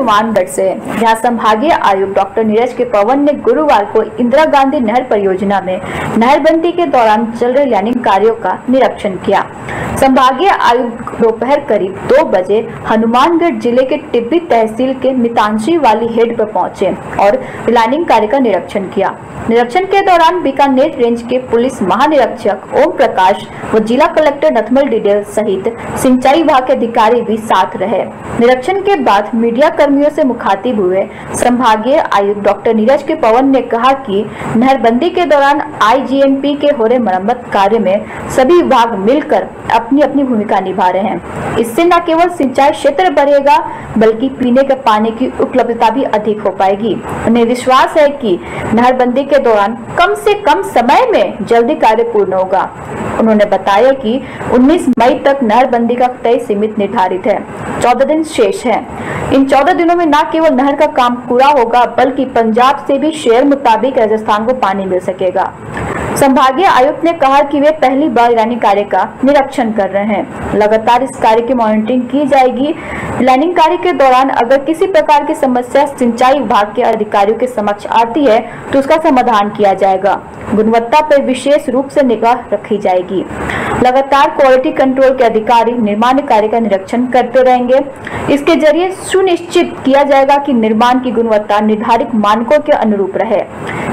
हनुमानगढ़ से, जहां संभागीय आयुक्त डॉक्टर नीरज के पवन ने गुरुवार को इंदिरा गांधी नहर परियोजना में नहरबंदी के दौरान चल रहे लैंडिंग कार्यों का निरीक्षण किया। संभागीय आयुक्त दोपहर करीब 2 बजे हनुमानगढ़ जिले के टिब्बी तहसील के मितांशी वाली हेड पर पहुंचे और लैंडिंग कार्य का निरीक्षण किया। निरीक्षण के दौरान बीकानेर रेंज के पुलिस महानिरीक्षक ओम प्रकाश व जिला कलेक्टर नथमल डिडेल सहित सिंचाई विभाग के अधिकारी भी साथ रहे। निरीक्षण के बाद मीडिया कर्मियों से मुखातिब हुए संभागीय आयुक्त डॉक्टर नीरज के पवन ने कहा कि नहरबंदी के दौरान IGNP के हो रहे मरम्मत कार्य में सभी विभाग मिलकर अपनी अपनी भूमिका निभा रहे हैं। इससे न केवल सिंचाई क्षेत्र बढ़ेगा बल्कि पीने के पानी की उपलब्धता भी अधिक हो पाएगी। उन्हें विश्वास है कि नहरबंदी के दौरान कम से कम समय में जल्दी कार्य पूर्ण होगा। उन्होंने बताया कि 19 मई तक नहरबंदी का तय सीमित निर्धारित है, 14 दिन शेष है। इन 14 दिनों में न केवल नहर का काम पूरा होगा बल्कि पंजाब से भी शेयर मुताबिक राजस्थान को पानी मिल सकेगा। संभागीय आयुक्त ने कहा कि वे पहली बार लैंडिंग कार्य का निरीक्षण कर रहे हैं। लगातार इस कार्य की मॉनिटरिंग की जाएगी। लैंडिंग कार्य के दौरान अगर किसी प्रकार की समस्या सिंचाई विभाग के अधिकारियों के समक्ष आती है तो उसका समाधान किया जाएगा। गुणवत्ता पर विशेष रूप से निगाह रखी जाएगी। लगातार क्वालिटी कंट्रोल के अधिकारी निर्माण कार्य का निरीक्षण करते रहेंगे। इसके जरिए सुनिश्चित किया जाएगा कि निर्माण की गुणवत्ता निर्धारित मानकों के अनुरूप रहे।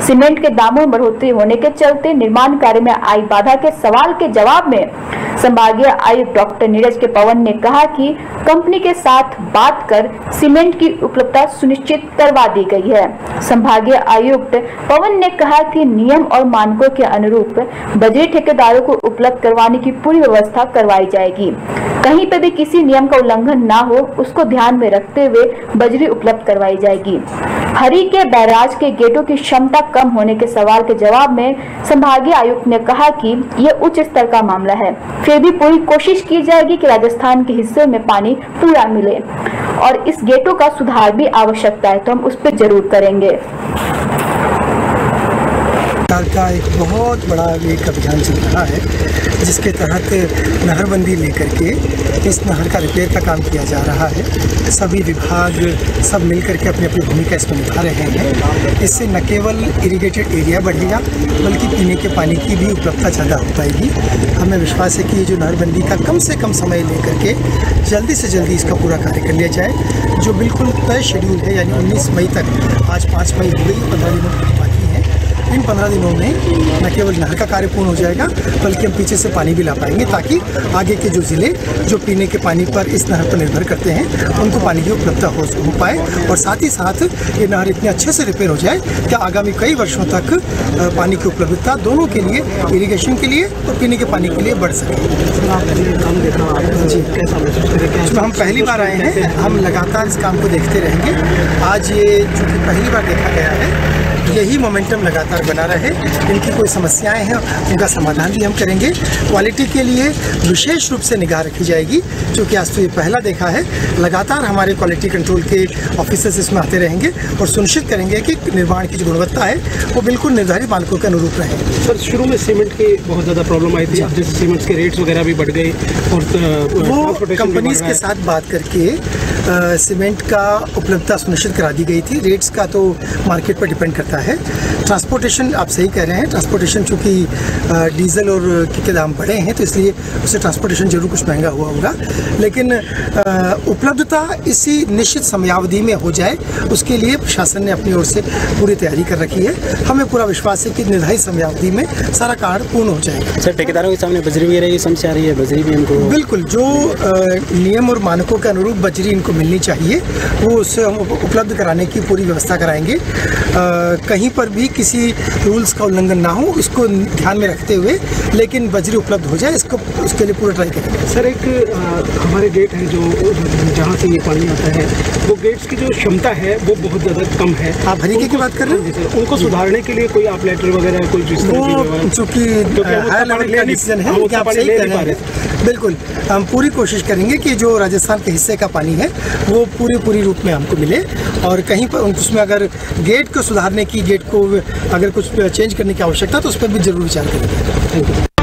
सीमेंट के दामों में बढ़ोतरी होने के चलते निर्माण कार्य में आई बाधा के सवाल के जवाब में संभागीय आयुक्त डॉक्टर नीरज के पवन ने कहा कि कंपनी के साथ बात कर सीमेंट की उपलब्धता सुनिश्चित करवा दी गई है। संभागीय आयुक्त पवन ने कहा कि नियम और मानकों के अनुरूप बजरी ठेकेदारों को उपलब्ध करवाने की पूरी व्यवस्था करवाई जाएगी। कहीं पर भी किसी नियम का उल्लंघन ना हो उसको ध्यान में रखते हुए बजरी उपलब्ध करवाई जाएगी। हरी के बैराज के गेटों की क्षमता कम होने के सवाल के जवाब में संभागीय आयुक्त ने कहा कि यह उच्च स्तर का मामला है, फिर भी पूरी कोशिश की जाएगी कि राजस्थान के हिस्से में पानी पूरा मिले और इस गेटों का सुधार भी आवश्यकता है तो हम उस पर जरूर करेंगे। सरकार का एक बहुत बड़ा एक अभियान चल रहा है जिसके तहत नहरबंदी लेकर के इस नहर का रिपेयर का काम किया जा रहा है। सभी विभाग सब मिलकर के अपनी अपनी भूमिका इसमें निभा रहे हैं। इससे न केवल इरिगेटेड एरिया बढ़ेगा बल्कि पीने के पानी की भी उपलब्धता ज़्यादा हो पाएगी। हमें विश्वास है कि ये जो नहरबंदी का कम से कम समय लेकर के जल्दी से जल्दी इसका पूरा कार्य कर लिया जाए। जो बिल्कुल तय शेड्यूल है यानी 19 मई तक, आज 5 मई हो गई, 15 दिनों बाकी हैं। इन 15 दिनों में न केवल नहर का कार्य पूर्ण हो जाएगा बल्कि हम पीछे से पानी भी ला पाएंगे ताकि आगे के जो ज़िले जो पीने के पानी पर इस नहर पर निर्भर करते हैं उनको पानी की उपलब्धता हो पाए और साथ ही साथ ये नहर इतने अच्छे से रिपेयर हो जाए कि आगामी कई वर्षों तक पानी की उपलब्धता दोनों के लिए, इरीगेशन के लिए और पीने के पानी के लिए बढ़ सके। जी, इसमें हम पहली बार आए हैं, हम लगातार इस काम को देखते रहेंगे। आज ये चूँकि पहली बार देखा गया है, यही मोमेंटम लगातार बना रहे। इनकी कोई समस्याएं हैं उनका समाधान भी हम करेंगे। क्वालिटी के लिए विशेष रूप से निगाह रखी जाएगी क्योंकि आज तो ये पहला देखा है। लगातार हमारे क्वालिटी कंट्रोल के ऑफिसर्स इसमें आते रहेंगे और सुनिश्चित करेंगे कि निर्माण की जो गुणवत्ता है वो बिल्कुल निर्धारित मानकों के अनुरूप रहे। सर, शुरू में सीमेंट की बहुत ज़्यादा प्रॉब्लम आई थी, अब जैसे सीमेंट के रेट्स वगैरह भी बढ़ गए और वो कंपनीज के साथ बात करके सीमेंट का उपलब्धता सुनिश्चित करा दी गई थी। रेट्स का तो मार्केट पर डिपेंड करता है। ट्रांसपोर्टेशन आप सही कह रहे हैं, ट्रांसपोर्टेशन चूँकि डीजल और के दाम बढ़े हैं तो इसलिए उससे ट्रांसपोर्टेशन जरूर कुछ महंगा हुआ होगा, लेकिन उपलब्धता इसी निश्चित समयावधि में हो जाए उसके लिए प्रशासन ने अपनी ओर से पूरी तैयारी कर रखी है। हमें पूरा विश्वास है कि निर्धारित समयावधि में सारा कार्य पूर्ण हो जाएगा। सर, ठेकेदारों के सामने बजरी वगैरह की समस्या आ रही है, बजरी भी इनको बिल्कुल जो नियम और मानकों के अनुरूप बजरी इनको मिलनी चाहिए वो उससे हम उपलब्ध कराने की पूरी व्यवस्था कराएंगे। कहीं पर भी किसी रूल्स का उल्लंघन ना हो इसको ध्यान में रखते हुए, लेकिन बजरी उपलब्ध हो जाए इसको, उसके लिए पूरा ट्राई करेंगे। सर, एक हमारे गेट हैं जो जहाँ से ये पानी आता है, वो गेट्स की जो क्षमता है वो बहुत ज़्यादा कम है। आप हरीके की बात कर रहे हैं? उनको सुधारने के लिए कोई आप लेटर वगैरह कोई चूँकि हायर लेवल का डिसीजन है कि आप सही कर रहे हैं। बिल्कुल, हम पूरी कोशिश करेंगे कि जो राजस्थान के हिस्से का पानी है वो पूरी रूप में हमको मिले और कहीं पर उसमें अगर गेट को सुधारने की, गेट को अगर कुछ चेंज करने की आवश्यकता तो उस पर भी जरूर विचार करेंगे। Thank you.